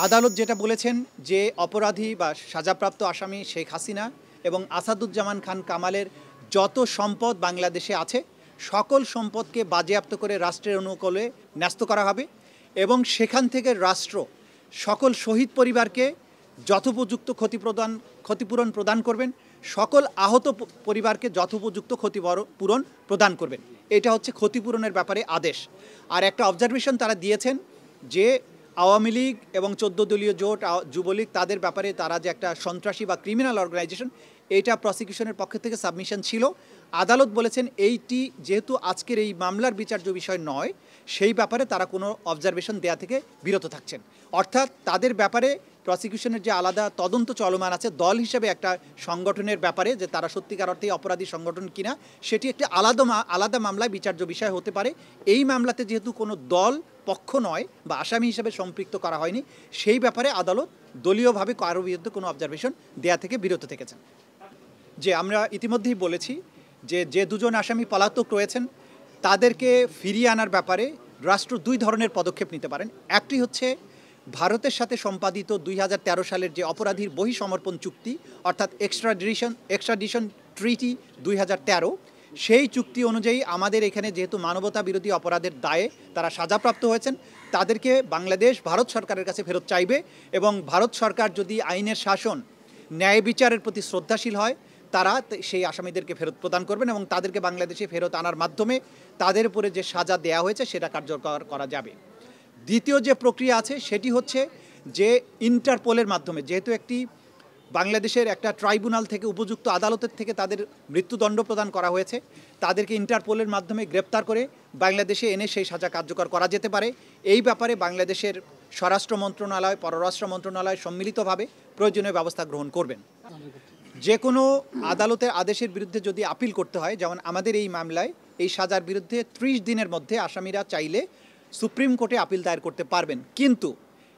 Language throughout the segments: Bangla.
আদালত যেটা বলেছেন যে অপরাধী বা সাজাপ্রাপ্ত আসামি শেখ হাসিনা এবং আসাদুজ্জামান খান কামালের যত সম্পদ বাংলাদেশে আছে সকল সম্পদকে বাজেয়াপ্ত করে রাষ্ট্রের অনুকূলে ন্যস্ত করা হবে এবং সেখান থেকে রাষ্ট্র সকল শহীদ পরিবারকে যথোপযুক্ত ক্ষতিপূরণ প্রদান করবেন, সকল আহত পরিবারকে যথোপযুক্ত ক্ষতিপূরণ প্রদান করবেন। এটা হচ্ছে ক্ষতিপূরণের ব্যাপারে আদেশ। আর একটা অবজারভেশন তারা দিয়েছেন যে আওয়ামী লীগ এবং 14 দলীয় জোট যুবলীগ তাদের ব্যাপারে তারা যে একটা সন্ত্রাসী বা ক্রিমিনাল অর্গানাইজেশন, এইটা প্রসিকিউশনের পক্ষ থেকে সাবমিশন ছিল। আদালত বলেছেন এইটি যেহেতু আজকের এই মামলার বিচার্য বিষয় নয়, সেই ব্যাপারে তারা কোনো অবজারভেশন দেয়া থেকে বিরত থাকছেন। অর্থাৎ তাদের ব্যাপারে প্রসিকিউশনের যে আলাদা তদন্ত চলমান আছে দল হিসেবে একটা সংগঠনের ব্যাপারে যে তারা সত্যিকার অর্থে অপরাধী সংগঠন কিনা, সেটি একটি আলাদা মামলায় বিচার্য বিষয় হতে পারে। এই মামলাতে যেহেতু কোনো দল পক্ষ নয় বা আসামি হিসেবে সম্পৃক্ত করা হয়নি, সেই ব্যাপারে আদালত দলীয়ভাবে কারো বিরুদ্ধে কোনো অবজারভেশন দেয়া থেকে বিরত থেকেছেন। যে আমরা ইতিমধ্যেই বলেছি যে দুজন আসামি পলাতক রয়েছেন তাদেরকে ফিরিয়ে আনার ব্যাপারে রাষ্ট্র দুই ধরনের পদক্ষেপ নিতে পারেন। একটি হচ্ছে ভারতের সাথে সম্পাদিত 2013 সালের যে অপরাধীর বহিঃসমর্পণ চুক্তি, অর্থাৎ এক্সট্রাডিশন ট্রিটি 2013, সেই চুক্তি অনুযায়ী আমাদের এখানে যেহেতু মানবতা বিরোধী অপরাধের দায়ে তারা সাজাপ্রাপ্ত হয়েছেন, তাদেরকে বাংলাদেশ ভারত সরকারের কাছে ফেরত চাইবে এবং ভারত সরকার যদি আইনের শাসন ন্যায় বিচারের প্রতি শ্রদ্ধাশীল হয় তারা সেই আসামিদেরকে ফেরত প্রদান করবেন এবং তাদেরকে বাংলাদেশে ফেরত আনার মাধ্যমে তাদের উপরে যে সাজা দেয়া হয়েছে সেটা কার্যকর করা যাবে। দ্বিতীয় যে প্রক্রিয়া আছে সেটি হচ্ছে যে ইন্টারপোলের মাধ্যমে, যেহেতু একটি বাংলাদেশের একটা ট্রাইব্যুনাল থেকে উপযুক্ত আদালতের থেকে তাদের মৃত্যুদণ্ড প্রদান করা হয়েছে, তাদেরকে ইন্টারপোলের মাধ্যমে গ্রেপ্তার করে বাংলাদেশে এনে সেই সাজা কার্যকর করা যেতে পারে। এই ব্যাপারে বাংলাদেশের স্বরাষ্ট্র মন্ত্রণালয়, পররাষ্ট্র মন্ত্রণালয় সম্মিলিতভাবে প্রয়োজনীয় ব্যবস্থা গ্রহণ করবেন। যে কোনো আদালতের আদেশের বিরুদ্ধে যদি আপিল করতে হয়, যেমন আমাদের এই মামলায় এই সাজার বিরুদ্ধে 30 দিনের মধ্যে আসামিরা চাইলে সুপ্রিম কোর্টে আপিল দায়ের করতে পারবেন, কিন্তু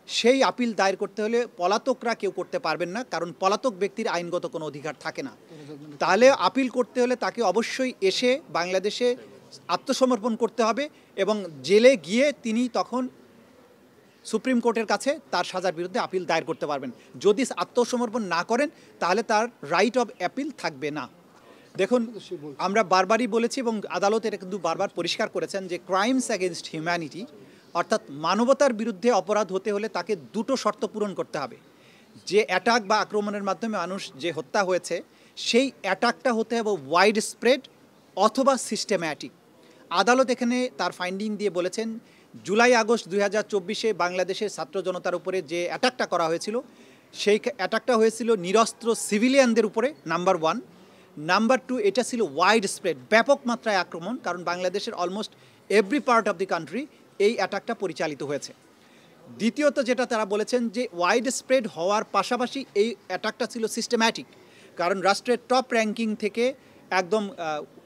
সেই আপিল দায়ের করতে হলে পলাতকরা কেউ করতে পারবেন না, কারণ পলাতক ব্যক্তির আইনগত কোনো অধিকার থাকে না। তাহলে আপিল করতে হলে তাকে অবশ্যই এসে বাংলাদেশে আত্মসমর্পণ করতে হবে এবং জেলে গিয়ে তিনি তখন সুপ্রিম কোর্টের কাছে তার সাজার বিরুদ্ধে আপিল দায়ের করতে পারবেন। যদি আত্মসমর্পণ না করেন তাহলে তার রাইট অফ অ্যাপিল থাকবে না। দেখুন, আমরা বারবারই বলেছি এবং আদালত এটা কিন্তু বারবার পরিষ্কার করেছেন যে ক্রাইমস অ্যাগেনস্ট হিউম্যানিটি, অর্থাৎ মানবতার বিরুদ্ধে অপরাধ হতে হলে তাকে দুটো শর্ত পূরণ করতে হবে। যে অ্যাটাক বা আক্রমণের মাধ্যমে মানুষ যে হত্যা হয়েছে সেই অ্যাটাকটা হতে হবে ওয়াইড স্প্রেড অথবা সিস্টেম্যাটিক। আদালত এখানে তার ফাইন্ডিং দিয়ে বলেছেন জুলাই আগস্ট 2024 বাংলাদেশের ছাত্র জনতার উপরে যে অ্যাটাকটা করা হয়েছিল, সেই অ্যাটাকটা হয়েছিল নিরস্ত্র সিভিলিয়ানদের উপরে, নাম্বার 1। নাম্বার 2, এটা ছিল ওয়াইড স্প্রেড, ব্যাপক মাত্রায় আক্রমণ, কারণ বাংলাদেশের almost every part of the country এই অ্যাটাকটা পরিচালিত হয়েছে। দ্বিতীয়ত যেটা তারা বলেছেন যে ওয়াইড স্প্রেড হওয়ার পাশাপাশি এই অ্যাটাকটা ছিল সিস্টেম্যাটিক, কারণ রাষ্ট্রের টপ র্যাঙ্কিং থেকে একদম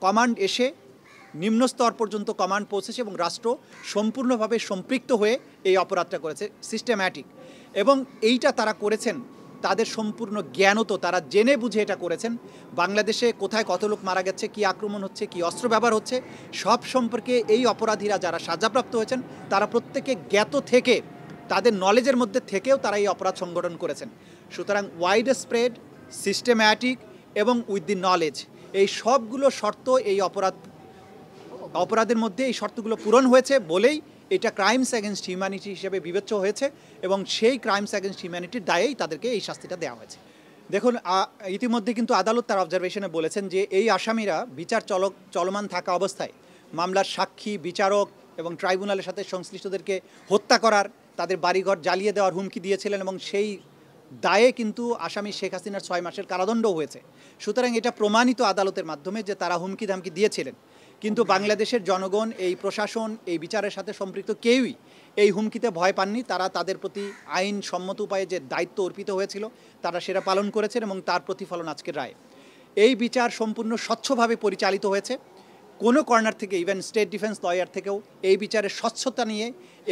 কমান্ড এসে নিম্ন স্তর পর্যন্ত কমান্ড পৌঁছেছে এবং রাষ্ট্র সম্পূর্ণভাবে সম্পৃক্ত হয়ে এই অপরাধটা করেছে, সিস্টেম্যাটিক। এবং এইটা তারা করেছেন তাদের সম্পূর্ণ জ্ঞানত, তারা জেনে বুঝে এটা করেছেন। বাংলাদেশে কোথায় কত লোক মারা গেছে, কী আক্রমণ হচ্ছে, কী অস্ত্র ব্যবহার হচ্ছে, সব সম্পর্কে এই অপরাধীরা যারা সাজাপ্রাপ্ত হয়েছেন তারা প্রত্যেকে জ্ঞাত থেকে, তাদের নলেজের মধ্যে থেকেও তারা এই অপরাধ সংগঠন করেছেন। সুতরাং ওয়াইড স্প্রেড, সিস্টেম্যাটিক এবং উইথ দি নলেজ, এই সবগুলো শর্ত এই অপরাধের মধ্যে এই শর্তগুলো পূরণ হয়েছে বলেই এটা ক্রাইমস অ্যাগেনস্ট হিউম্যানিটি হিসেবে বিবেচ্য হয়েছে এবং সেই ক্রাইমস অ্যাগেনস্ট হিউম্যানিটির দায়েই তাদেরকে এই শাস্তিটা দেওয়া হয়েছে। দেখুন, ইতিমধ্যে কিন্তু আদালত তার অবজারভেশনে বলেছেন যে এই আসামিরা বিচার চলমান থাকা অবস্থায় মামলার সাক্ষী, বিচারক এবং ট্রাইব্যুনালের সাথে সংশ্লিষ্টদেরকে হত্যা করার, তাদের বাড়িঘর জ্বালিয়ে দেওয়ার হুমকি দিয়েছিলেন এবং সেই দায়ে কিন্তু আসামি শেখ হাসিনার 6 মাসের কারাদণ্ডও হয়েছে। সুতরাং এটা প্রমাণিত আদালতের মাধ্যমে যে তারা হুমকি ধামকি দিয়েছিলেন, কিন্তু বাংলাদেশের জনগণ, এই প্রশাসন, এই বিচারের সাথে সম্পৃক্ত কেউই এই হুমকিতে ভয় পাননি। তারা তাদের প্রতি আইন সম্মত উপায়ে যে দায়িত্ব অর্পিত হয়েছিল তারা সেটা পালন করেছেন এবং তার প্রতিফলন আজকের রায়। এই বিচার সম্পূর্ণ স্বচ্ছভাবে পরিচালিত হয়েছে, কোনো কর্নার থেকে, ইভেন স্টেট ডিফেন্স লয়ার থেকেও এই বিচারের স্বচ্ছতা নিয়ে,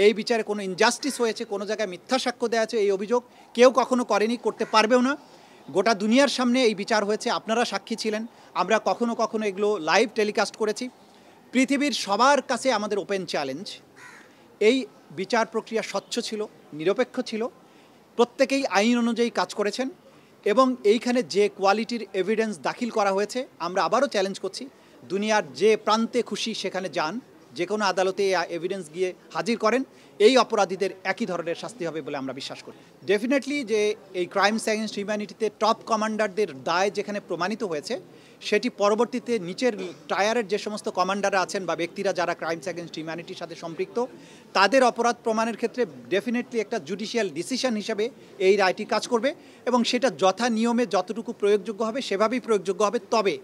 এই বিচারে কোনো ইনজাস্টিস হয়েছে, কোনো জায়গায় মিথ্যা সাক্ষ্য দেওয়া আছে, এই অভিযোগ কেউ কখনো করেনি, করতে পারবেও না। গোটা দুনিয়ার সামনে এই বিচার হয়েছে, আপনারা সাক্ষী ছিলেন, আমরা কখনো কখনো এগুলো লাইভ টেলিকাস্ট করেছি। পৃথিবীর সবার কাছে আমাদের ওপেন চ্যালেঞ্জ, এই বিচার প্রক্রিয়া স্বচ্ছ ছিল, নিরপেক্ষ ছিল প্রত্যেকেই আইন অনুযায়ী কাজ করেছেন এবং এইখানে যে কোয়ালিটির এভিডেন্স দাখিল করা হয়েছে আমরা আবারও চ্যালেঞ্জ করছি, দুনিয়ার যে প্রান্তে খুশি সেখানে যান, যে কোনো আদালতে এই এভিডেন্স গিয়ে হাজির করেন, এই অপরাধীদের একই ধরনের শাস্তি হবে বলে আমরা বিশ্বাস করি। ডেফিনেটলি যে এই ক্রাইমস অ্যাগেনস্ট হিউম্যানিটিতে টপ কমান্ডারদের দায় যেখানে প্রমাণিত হয়েছে, সেটি পরবর্তীতে নিচের টায়ারের যে সমস্ত কমান্ডাররা আছেন বা ব্যক্তিরা যারা ক্রাইমস অ্যাগেনস্ট হিউম্যানিটির সাথে সম্পৃক্ত, তাদের অপরাধ প্রমাণের ক্ষেত্রে ডেফিনেটলি একটা জুডিশিয়াল ডিসিশন হিসেবে এই রায়টি কাজ করবে এবং সেটা যথা নিয়মে যতটুকু প্রয়োগযোগ্য হবে সেভাবেই প্রয়োগযোগ্য হবে। তবে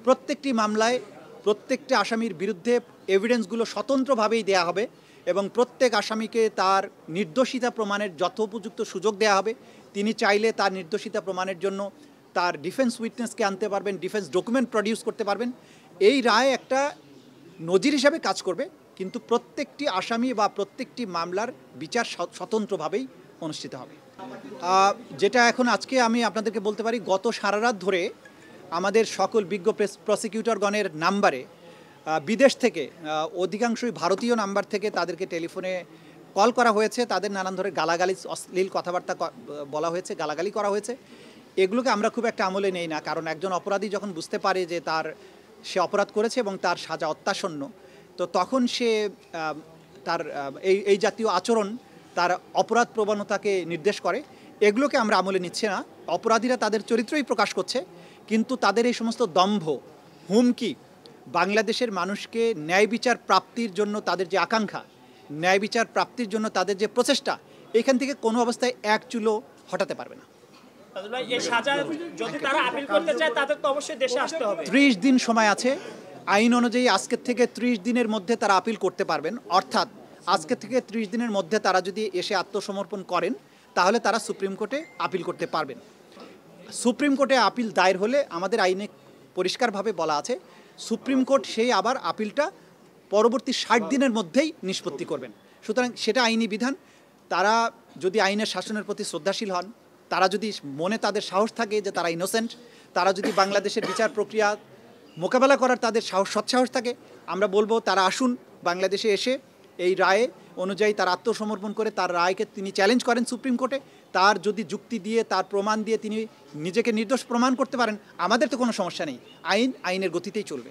প্রত্যেকটি মামলায় প্রত্যেকটি আসামির বিরুদ্ধে এভিডেন্সগুলো স্বতন্ত্রভাবেই দেয়া হবে এবং প্রত্যেক আসামিকে তার নির্দোষিতা প্রমাণের যথোপযুক্ত সুযোগ দেওয়া হবে। তিনি চাইলে তার নির্দোষিতা প্রমাণের জন্য তার ডিফেন্স উইটনেসকে আনতে পারবেন, ডিফেন্স ডকুমেন্ট প্রডিউস করতে পারবেন। এই রায় একটা নজির হিসাবে কাজ করবে, কিন্তু প্রত্যেকটি আসামি বা প্রত্যেকটি মামলার বিচার স্বতন্ত্রভাবেই অনুষ্ঠিত হবে। যেটা এখন আজকে আমি আপনাদেরকে বলতে পারি, গত সারা রাত ধরে আমাদের সকল বিজ্ঞ প্রসিকিউটরগণের নাম্বারে বিদেশ থেকে অধিকাংশই ভারতীয় নাম্বার থেকে তাদেরকে টেলিফোনে কল করা হয়েছে, তাদের নানান ধরনের গালাগালি অশ্লীল কথাবার্তা বলা হয়েছে, গালাগালি করা হয়েছে। এগুলোকে আমরা খুব একটা আমলে নেই না, কারণ একজন অপরাধী যখন বুঝতে পারে যে সে অপরাধ করেছে এবং তার সাজা অত্যাসন্ন, তো তখন সে তার এই জাতীয় আচরণ তার অপরাধ প্রবণতাকে নির্দেশ করে। এগুলোকে আমরা আমলে নিচ্ছি না। অপরাধীরা তাদের চরিত্রই প্রকাশ করছে, কিন্তু তাদের এই সমস্ত দম্ভ, হুমকি, বাংলাদেশের মানুষকে ন্যায় বিচার প্রাপ্তির জন্য তাদের যে আকাঙ্ক্ষা, ন্যায় বিচার প্রাপ্তির জন্য তাদের যে প্রচেষ্টা, এখান থেকে কোনো অবস্থায় এক চুলো হটাতে পারবে না। 30 দিন সময় আছে আইন অনুযায়ী। আজকের থেকে 30 দিনের মধ্যে তারা আপিল করতে পারবেন। অর্থাৎ আজকে থেকে 30 দিনের মধ্যে তারা যদি এসে আত্মসমর্পণ করেন, তাহলে তারা সুপ্রিম কোর্টে আপিল করতে পারবেন। সুপ্রিম কোর্টে আপিল দায়ের হলে আমাদের আইনে পরিষ্কারভাবে বলা আছে, সুপ্রিম কোর্ট সেই আবার আপিলটা পরবর্তী 60 দিনের মধ্যেই নিষ্পত্তি করবেন। সুতরাং সেটা আইনি বিধান। তারা যদি আইনের শাসনের প্রতি শ্রদ্ধাশীল হন, তারা যদি মনে তাদের সাহস থাকে যে তারা ইনোসেন্ট, তারা যদি বাংলাদেশের বিচার প্রক্রিয়া মোকাবেলা করার তাদের সৎসাহস থাকে, আমরা বলবো তারা আসুন বাংলাদেশে এসে এই রায়ে অনুযায়ী তার আত্মসমর্পণ করে তার রায়কে তিনি চ্যালেঞ্জ করেন সুপ্রিম কোর্টে। তার যদি যুক্তি দিয়ে, তার প্রমাণ দিয়ে তিনি নিজেকে নির্দোষ প্রমাণ করতে পারেন, আমাদের তো কোনো সমস্যা নেই। আইনের গতিতেই চলবে।